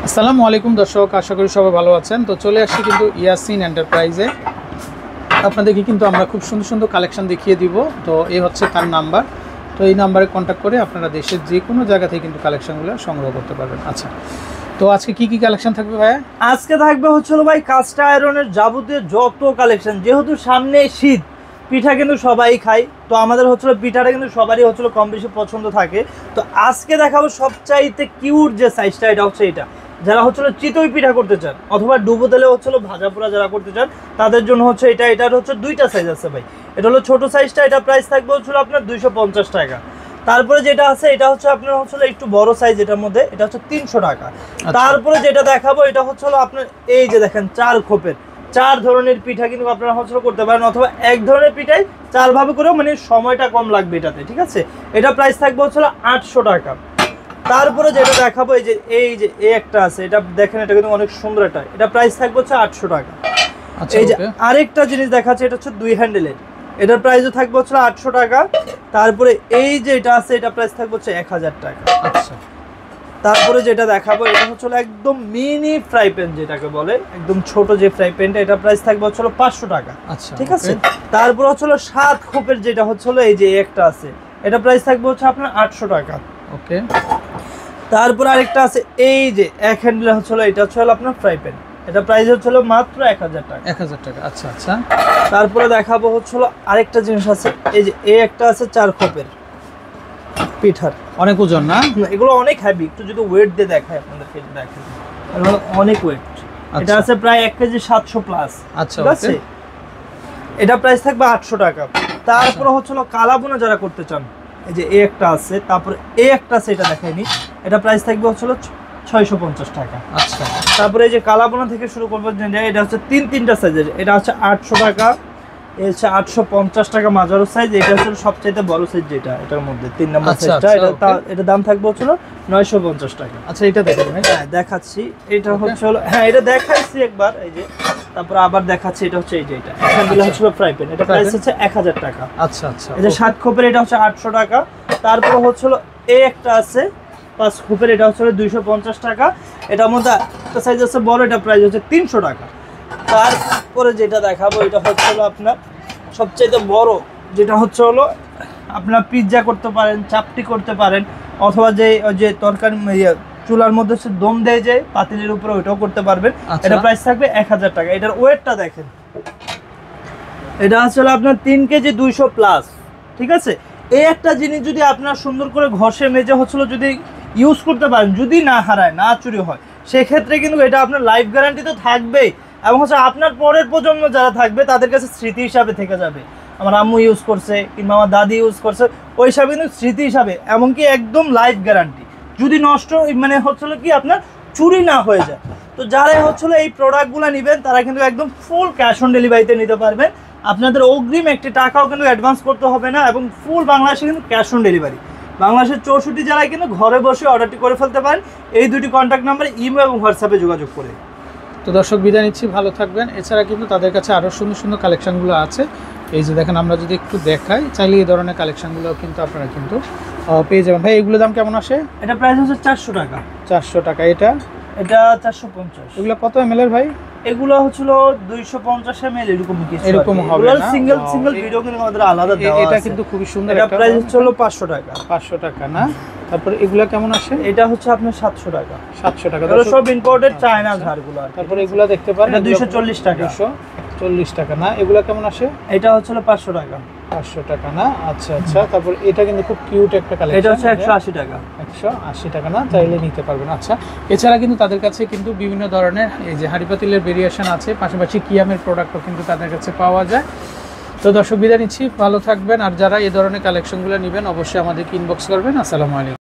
আসসালামু আলাইকুম দর্শক, আশা করি সবাই ভালো আছেন। তো চলে আসছি কিন্তু ইয়াসিন এন্টারপ্রাইজে। আপনাদেরকে কিন্তু আমরা খুব সুন্দর সুন্দর কালেকশন দেখিয়ে দিব। তো এই হচ্ছে তার নাম্বার। তো এই নাম্বারে কন্ট্যাক্ট করে আপনারা দেশের যে কোনো জায়গা থেকে কিন্তু কালেকশনগুলো সংগ্রহ করতে পারবেন। আচ্ছা, তো আজকে কি কালেকশন থাকবে ভাইয়া? আজকে থাকবে হচ্ছিল ভাই কাস্ট আয়রনের যাবতীয় যত কালেকশন। যেহেতু সামনে শীত, পিঠা কিন্তু সবাই খায়, তো আমাদের হচ্ছিল পিঠাটা কিন্তু সবারই হচ্ছিল কম বেশি পছন্দ থাকে। তো আজকে দেখাবো সবচাইতে কিউট যে সাইজটা, এটা হচ্ছে এটা। যারা হচ্ছিল চিতই পিঠা করতে চান অথবা ডুবো তেলে হচ্ছিল ভাজা পোড়া যারা করতে চান তাদের জন্য হচ্ছে এটা। এটার হচ্ছে দুইটা সাইজ আছে ভাই। এটা হলো ছোট সাইজটা, এটা প্রাইস থাকবে হচ্ছিল আপনার 250 টাকা। তারপরে যেটা আছে এটা হচ্ছে আপনার হচ্ছিল একটু বড় সাইজ, এটার মধ্যে এটা হচ্ছে 300 টাকা। তারপরে যেটা দেখাবো এটা হচ্ছে আপনার এই যে দেখেন 4 খোপের 4 ধরনের পিঠা কিন্তু আপনারা হচ্ছে করতে পারেন, অথবা এক ধরনের পিঠাই 4 ভাবে করেও, মানে সময়টা কম লাগবে এটাতে, ঠিক আছে। এটা প্রাইস থাকবে হচ্ছে 800 টাকা। তারপরে যেটা দেখাবো এই যে একটা আছে, এটা দেখেন, এটা কিন্তু অনেক সুন্দর। এটা প্রাইস থাকবে হচ্ছে 800 টাকা। এই যে আরেকটা জিনিস দেখাচ্ছে, এটা হচ্ছে 2 হ্যান্ডেলের, এটার প্রাইসও থাকবে হচ্ছে 800 টাকা। তারপরে এই যে এটা আছে, এটা প্রাইস থাকবে হচ্ছে 1000 টাকা। আচ্ছা, তারপরে যেটা দেখাবো এটা হচ্ছে একদম মিনি ফ্রাই প্যান, যেটাকে বলে একদম ছোট যে ফ্রাই প্যানটা, এটা প্রাইস থাকবে হচ্ছে 500 টাকা। আচ্ছা, ঠিক আছে। তারপর হচ্ছে 7 খোপের যেটা হচ্ছে এই যে একটা আছে, এটা প্রাইস থাকবে হচ্ছে আপনার 800 টাকা। ওকে। তারপর আরেকটা আছে এই যে এক হ্যান্ডেল হচ্ছে, এটা হচ্ছে আপনার ফ্রাই প্যান, এটা প্রাইস হচ্ছে মাত্র 1000 টাকা। 1000 টাকা। আচ্ছা আচ্ছা। তারপরে দেখাবো হচ্ছে আরেকটা জিনিস আছে, এই যে একটা আছে 4 খোপের পিঠার, অনেক ওজন না, এগুলো অনেক হেভি। একটু যদি ওয়েট দিয়ে দেখায় আপনাদেরকে, দেখেন এগুলো অনেক ওয়েট। এটা আছে প্রায় 1 কেজি 700 প্লাস। আচ্ছা, ঠিক আছে। এটা প্রাইস থাকবে 800 টাকা। তারপরে হচ্ছে কালাবোনা যারা করতে চান, এই যে একটা আছে, তারপরে একটা আছে, এটা দেখাইনি, এটা প্রাইস থাকবে হচ্ছে 650 টাকা। আচ্ছা। তারপরে এই যে কালাবোনা থেকে শুরু করবো, এটা হচ্ছে তিনটা সাইজের, এটা হচ্ছে 800 টাকা, এই হচ্ছে 850 টাকা মাঝারো সাইজ, এটা হচ্ছে সবচাইতে বড় সাইজ যেটা, এটার মধ্যে 3 নম্বর সাইজটা, এটা দাম থাকবে হচ্ছে 950 টাকা। আচ্ছা, এটা দেখেন। হ্যাঁ, দেখাচ্ছি। এটা হচ্ছে হ্যাঁ, এটা দেখাচ্ছি একবার, এই যে। তারপর আবার দেখাচ্ছি, এটা হচ্ছে এই যে এটা এখানগুলো হচ্ছে ফ্রাই প্যান, এটা প্রাইস হচ্ছে 1000 টাকা। আচ্ছা আচ্ছা। এই যে 7 খোপের, এটা হচ্ছে 800 টাকা। তারপর হচ্ছে এই একটা আছে 5 খোপের, এটা হচ্ছে 250 টাকা। এটার মধ্যে একটা সাইজ আছে বড়, এটা প্রাইস হচ্ছে 300 টাকা। তারপরে যেটা দেখাবো এটা হচ্ছে আপনার সবচেয়ে বড়, যেটা হচ্ছে আপনার পিৎজা করতে পারেন, চাপটি করতে পারেন, অথবা যে তরকারি চুলার মধ্যে দম দেয় যায় পাতিলের উপরে, ওইটাও করতে পারবেন। এটা প্রাইস থাকবে 1000 টাকা। এটার ওয়েটটা দেখেন, এটা আসলে আপনার 3 কেজি 200 প্লাস, ঠিক আছে। এই একটা জিনিস যদি আপনার সুন্দর করে ঘষে মেজে হচ্ছিল যদি ইউজ করতে পারেন, যদি না হারায়, না চুরি হয়, সেক্ষেত্রে কিন্তু এটা আপনার লাইফ গ্যারান্টি তো থাকবেই, এবং হচ্ছে আপনার পরের প্রজন্ম যারা থাকবে তাদের কাছে স্মৃতি হিসাবে থেকে যাবে। আমার আম্মু ইউজ করছে কিংবা আমার দাদি ইউজ করছে, ওই হিসাবে কিন্তু স্মৃতি হিসাবে, এমনকি একদম লাইফ গ্যারান্টি। যদি নষ্ট মানে হচ্ছিল কি আপনার চুরি না হয়ে যায়, তো যারাই হচ্ছিল এই প্রোডাক্টগুলো নেবেন তারা কিন্তু একদম ফুল ক্যাশ অন ডেলিভারিতে নিতে পারবেন। আপনাদের অগ্রিম একটি টাকাও কিন্তু অ্যাডভান্স করতে হবে না, এবং ফুল বাংলাদেশে কিন্তু ক্যাশ অন ডেলিভারি। বাংলাদেশের 64 জেলায় কিন্তু ঘরে বসে অর্ডারটি করে ফেলতে পারেন এই দুটি কন্ট্যাক্ট নাম্বারে ইমো এবং হোয়াটসঅ্যাপে যোগাযোগ করে। তো দর্শক, বিদায় নিচ্ছি, ভালো থাকবেন। এছাড়া কিন্তু তাদের কাছে আরও সুন্দর সুন্দর কালেকশানগুলো আছে। এই যে দেখেন, আমরা যদি একটু দেখাই, চাইলে এই ধরনের কালেকশানগুলো কিন্তু আপনারা কিন্তু পেয়ে যাবেন। ভাই, এগুলো দাম কেমন আসে? এটা প্রাইস হচ্ছে 400 টাকা। 400 টাকা। এটা 450। এগুলো কত ml এর ভাই? এগুলো হচ্ছিল 250 ml, এরকম হবে না, সিঙ্গেল ভিডিও কিন্তু আমাদের আলাদা দেওয়া আছে। এটা কিন্তু খুবই সুন্দর। এটা প্রাইস হচ্ছে 500 টাকা। 500 টাকা না? তারপরে এগুলা কেমন আসে? এটা হচ্ছে আপনার 700 টাকা। 700 টাকা। এগুলো সব ইম্পোর্টেড চায়না ঝাড়গুলো। তারপরে এগুলা দেখতে পারেন, এটা 240 টাকা। 240 টাকা না? এগুলা কেমন আসে? এটা হচ্ছে 500 টাকা। 500 টাকা না? আচ্ছা আচ্ছা। তারপর এটা কিন্তু খুব কিউট একটা কালেকশন, এটা হচ্ছে 180 টাকা। 180 টাকা না? চাইলে নিতে পারবেন। আচ্ছা, এছাড়া কিন্তু তাদের কাছে কিন্তু বিভিন্ন ধরনের এই যে হাঁড়ি পাতিলের ভেরিয়েশন আছে, পাশাপাশি কিয়ামের প্রোডাক্টও কিন্তু তাদের কাছে পাওয়া যায়। তো দর্শক, বিদায় নিচ্ছি, ভালো থাকবেন। আর যারা এই ধরনের কালেকশনগুলো নেবেন অবশ্যই আমাদেরকে ইনবক্স করবেন। আসসালামু আলাইকুম।